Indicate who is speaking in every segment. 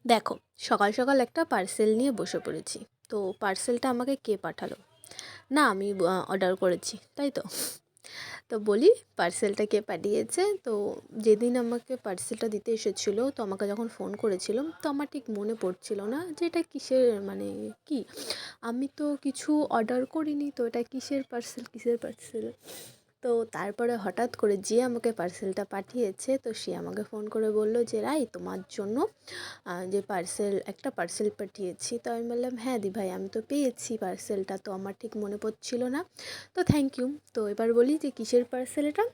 Speaker 1: দেখো, সকাল সকাল একটা পার্সেল নিয়ে বসে পড়েছি। তো পার্সেলটা আমাকে কে পাঠালো? না, আমি অর্ডার করেছি, তাই তো? তো বলি, পার্সেলটা কে পাঠিয়েছে? তো যেদিন আমাকে পার্সেলটা দিতে এসেছিলো, তো আমাকে যখন ফোন করেছিল, তো আমার ঠিক মনে পড়ছিল না যে এটা কিসের, মানে কি, আমি তো কিছু অর্ডার করিনি, তো এটা কিসের পার্সেল, কিসের পার্সেল। তো তারপরে হঠাৎ করে যে আমাকে পার্সেলটা পাঠিয়েছে, তো সে আমাকে ফোন করে বলল যে রাই, তোমার জন্য যে একটা পার্সেল পাঠিয়েছি। তো আমি বললাম, হ্যাঁ দি ভাই, আমি তো পেয়েছি পার্সেলটা, তো আমার ঠিক মনে পড়ছিল না, তো থ্যাংক ইউ। তো এবার বলি যে কিসের পার্সেল এটা।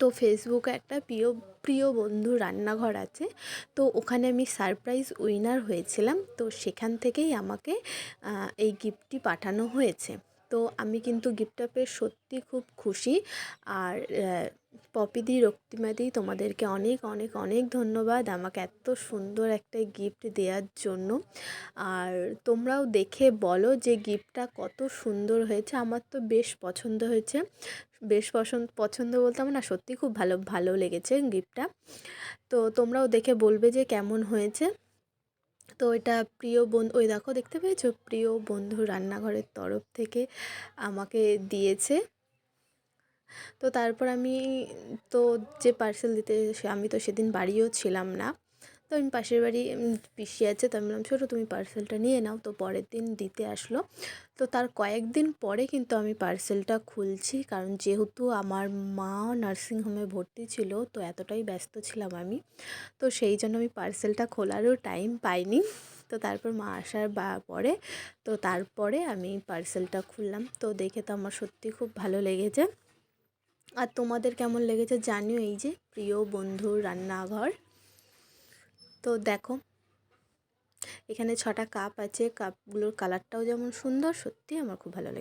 Speaker 1: তো ফেসবুকে একটা প্রিয় প্রিয় বন্ধু রান্নাঘর আছে, তো ওখানে আমি সারপ্রাইজ উইনার হয়েছিলাম, তো সেখান থেকেই আমাকে এই গিফটটি পাঠানো হয়েছে। তো আমি কিন্তু গিফটটা পেয়ে সত্যি খুব খুশি। আর পপিদি, রক্তিমাদি, তোমাদেরকে অনেক অনেক অনেক ধন্যবাদ আমাকে এত সুন্দর একটা গিফট দেওয়ার জন্য। আর তোমরাও দেখে বলো যে গিফটটা কত সুন্দর হয়েছে। আমার তো বেশ পছন্দ হয়েছে। বেশ পছন্দ বলতে আমার না, সত্যিই খুব ভালো ভালো লেগেছে গিফটটা। তো তোমরাও দেখে বলবে যে কেমন হয়েছে। তো এটা প্রিয় বন্ধু, ওই দেখো, দেখতে পেয়েছো, প্রিয় বন্ধু রান্নাঘরের তরফ থেকে আমাকে দিয়েছে। তো তারপর আমি, তো যে পার্সেল দিতে, আমি তো সেদিন বাড়িও ছিলাম না। তো আমি পাশের বাড়ি পিসি আছে, তো আমি বললাম ছোটো, তুমি পার্সেলটা নিয়ে নাও। তো পরের দিন দিতে আসলো। তো তার কয়েকদিন পরে কিন্তু আমি পার্সেলটা খুলছি, কারণ যেহেতু আমার মা নার্সিংহোমে ভর্তি ছিল, তো এতটাই ব্যস্ত ছিলাম আমি, তো সেই জন্য আমি পার্সেলটা খোলারও টাইম পাইনি। তো তারপর মা আসার পরে, তো তারপরে আমি পার্সেলটা খুললাম। তো দেখে তো আমার সত্যি খুব ভালো লেগেছে। আর তোমাদের কেমন লেগেছে জানিও। এই যে প্রিয় বন্ধুর রান্নাঘর। তো দেখো, এখানে 6টা কাপ আছে, কাপগুলোর কালারটাও যেমন সুন্দর, সত্যি আমার খুব ভালো লেগেছে।